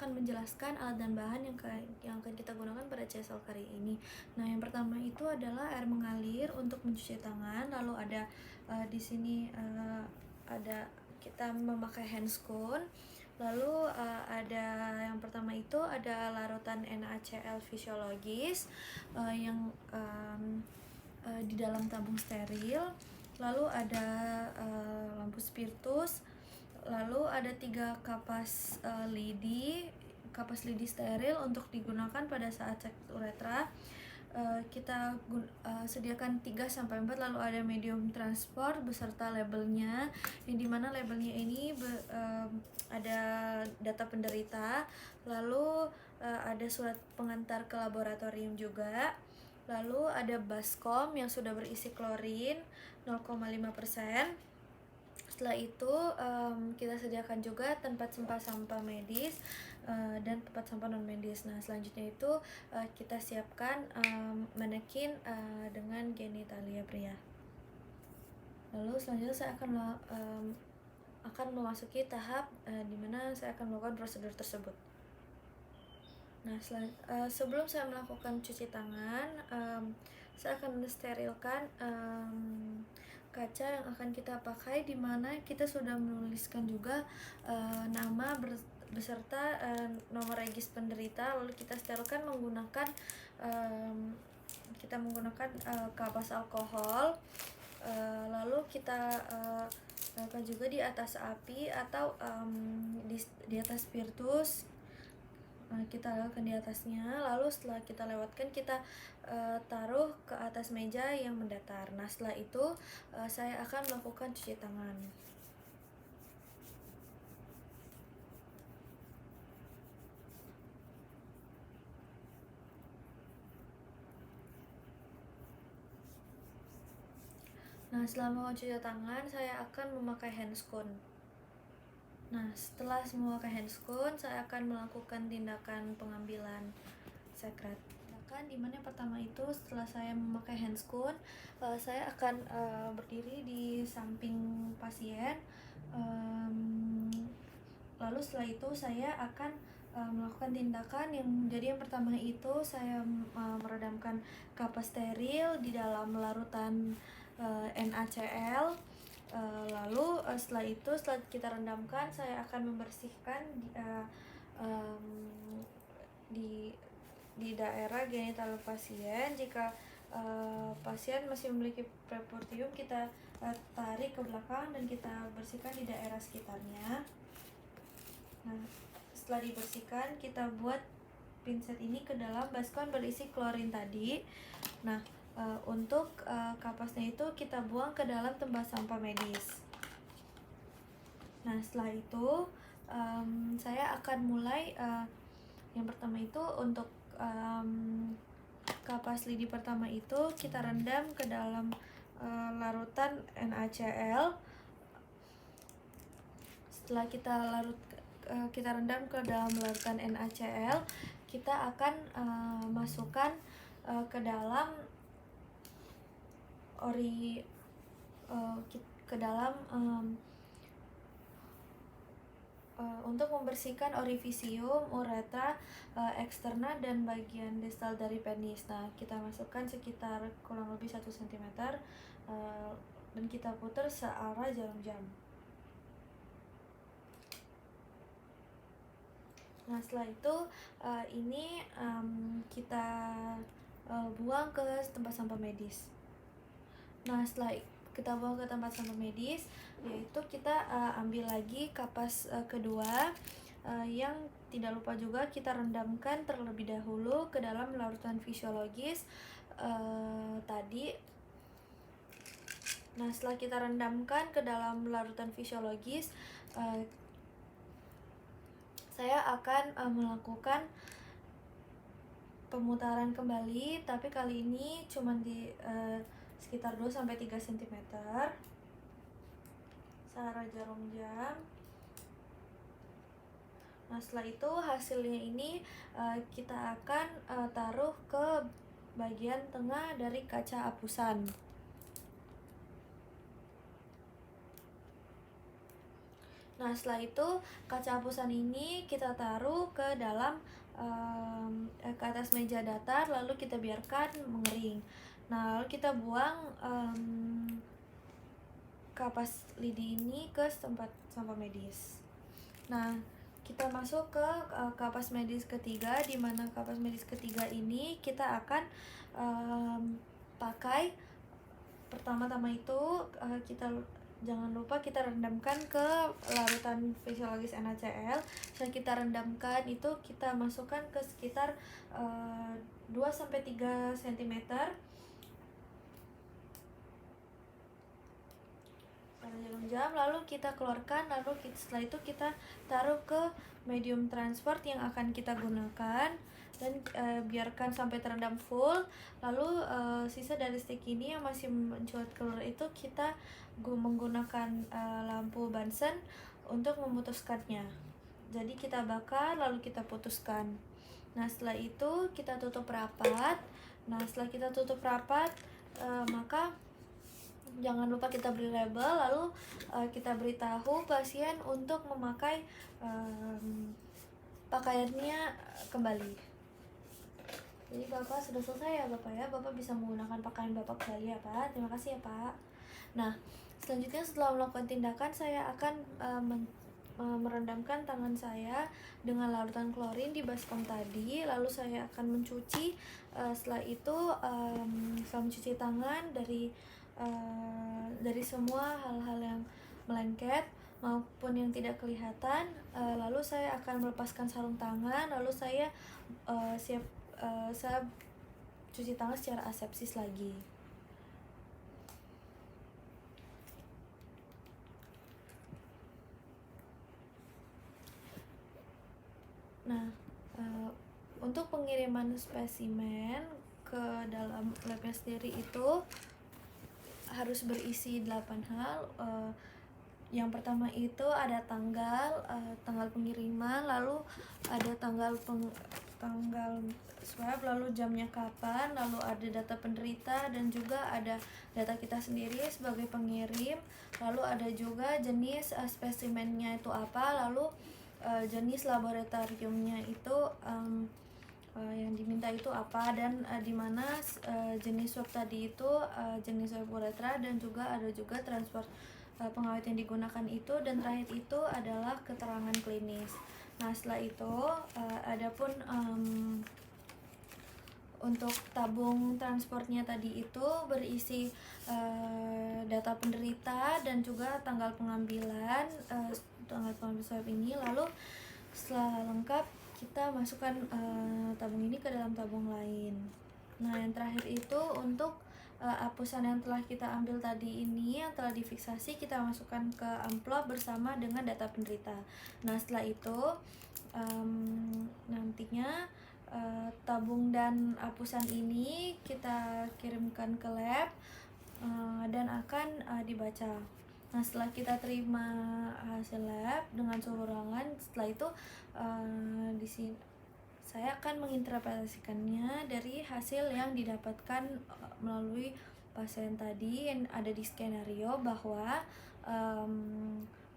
akan menjelaskan alat dan bahan yang akan kita gunakan pada CSL kali ini. Nah, yang pertama itu adalah air mengalir untuk mencuci tangan. Lalu ada di sini ada kita memakai handscone. Lalu ada yang pertama itu ada larutan NaCl fisiologis yang di dalam tabung steril. Lalu ada lampu spiritus. Lalu ada 3 kapas lidi steril untuk digunakan pada saat cek uretra. Kita sediakan 3-4. Lalu ada medium transport beserta labelnya, yang dimana labelnya ini ada data penderita. Lalu ada surat pengantar ke laboratorium juga. Lalu ada baskom yang sudah berisi klorin 0,5%. Setelah itu kita sediakan juga tempat sampah medis dan tempat sampah non medis. Nah, selanjutnya itu kita siapkan manekin dengan genitalia pria. Lalu selanjutnya saya akan memasuki tahap di mana saya akan melakukan prosedur tersebut. Nah, sebelum saya melakukan cuci tangan, saya akan mensterilkan kaca yang akan kita pakai, di mana kita sudah menuliskan juga nama beserta nomor regis penderita. Lalu kita sterilkan menggunakan kapas alkohol. Lalu kita letakkan juga di atas api atau di atas spiritus. Kita lewatkan di atasnya. Lalu setelah kita lewatkan, kita taruh ke atas meja yang mendatar. Nah, setelah itu saya akan melakukan cuci tangan. Nah, setelah melakukan cuci tangan, saya akan memakai handscone. Nah, setelah semua memakai handscone, saya akan melakukan tindakan pengambilan sekret. Dimana yang pertama itu, setelah saya memakai handscone, saya akan berdiri di samping pasien. Lalu setelah itu saya akan melakukan tindakan yang pertama itu saya meredamkan kapas steril di dalam larutan NaCl. Lalu setelah kita rendamkan, saya akan membersihkan di daerah genital pasien. Jika pasien masih memiliki preportium, kita tarik ke belakang dan kita bersihkan di daerah sekitarnya. Nah, setelah dibersihkan, kita buat pinset ini ke dalam baskom berisi klorin tadi. Nah, untuk kapasnya itu kita buang ke dalam tempat sampah medis. Nah, setelah itu saya akan mulai yang pertama itu untuk kapas lidi pertama itu kita rendam ke dalam larutan NaCl. Setelah kita rendam ke dalam larutan NaCl, kita akan masukkan ke dalam untuk membersihkan orifisium, uretra, eksterna, dan bagian distal dari penis. Nah, kita masukkan sekitar kurang lebih 1 cm dan kita putar searah jarum jam. Nah, setelah itu ini kita buang ke tempat sampah medis. Nah, setelah kita buang ke tempat sampah medis, yaitu kita ambil lagi kapas kedua, yang tidak lupa juga kita rendamkan terlebih dahulu ke dalam larutan fisiologis tadi. Nah, setelah kita rendamkan ke dalam larutan fisiologis, saya akan melakukan pemutaran kembali, tapi kali ini cuma di sekitar 2-3 cm searah jarum jam. Nah, setelah itu hasilnya ini kita akan taruh ke bagian tengah dari kaca apusan. Nah, setelah itu kaca hapusan ini kita taruh ke dalam ke atas meja datar, lalu kita biarkan mengering. Nah, lalu kita buang kapas lidi ini ke tempat sampah medis. Nah, kita masuk ke kapas medis ketiga, di mana kapas medis ketiga ini kita akan pakai pertama-tama itu kita jangan lupa kita rendamkan ke larutan fisiologis NaCl. Setelah kita rendamkan itu kita masukkan ke sekitar 2-3 cm pada jarum jam, lalu kita keluarkan, lalu setelah itu kita taruh ke medium transport yang akan kita gunakan dan biarkan sampai terendam full. Lalu sisa dari stick ini yang masih mencuat keluar itu kita menggunakan lampu Bunsen untuk memutuskannya. Jadi kita bakar lalu kita putuskan. Nah, setelah itu kita tutup rapat. Nah, setelah kita tutup rapat, maka jangan lupa kita beri label, lalu kita beritahu pasien untuk memakai pakaiannya kembali. Jadi Bapak sudah selesai ya Bapak ya, Bapak bisa menggunakan pakaian Bapak kembali ya Pak. Terima kasih ya Pak. Nah, selanjutnya setelah melakukan tindakan, saya akan merendamkan tangan saya dengan larutan klorin di baskom tadi, lalu saya akan mencuci. Setelah itu setelah mencuci tangan dari semua hal-hal yang melengket maupun yang tidak kelihatan, lalu saya akan melepaskan sarung tangan, lalu saya saya cuci tangan secara asepsis lagi. Nah, untuk pengiriman spesimen ke dalam labnya sendiri itu harus berisi 8 hal. Yang pertama itu ada tanggal pengiriman, lalu ada tanggal swab, lalu jamnya kapan, lalu ada data penderita dan juga ada data kita sendiri sebagai pengirim, lalu ada juga jenis spesimennya itu apa, lalu jenis laboratoriumnya itu yang diminta itu apa, dan di mana jenis swab tadi itu jenis swab uretra, dan juga ada juga transport pengawet yang digunakan itu, dan terakhir itu adalah keterangan klinis. Nah, setelah itu adapun untuk tabung transportnya tadi itu berisi data penderita dan juga tanggal pengambilan swab ini. Lalu setelah lengkap kita masukkan tabung ini ke dalam tabung lain. Nah, yang terakhir itu untuk hapusan yang telah kita ambil tadi ini, yang telah difiksasi, kita masukkan ke amplop bersama dengan data penderita. Nah, setelah itu nantinya tabung dan hapusan ini kita kirimkan ke lab dan akan dibaca. Nah, setelah kita terima hasil lab dengan suhu ruangan, setelah itu di sini saya akan menginterpretasikannya dari hasil yang didapatkan melalui pasien tadi yang ada di skenario, bahwa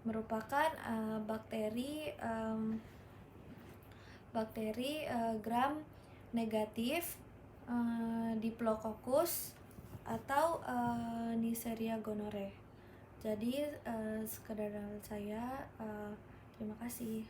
merupakan bakteri gram negatif Diplococcus atau Neisseria gonorrhoeae. Jadi sekedar saya terima kasih.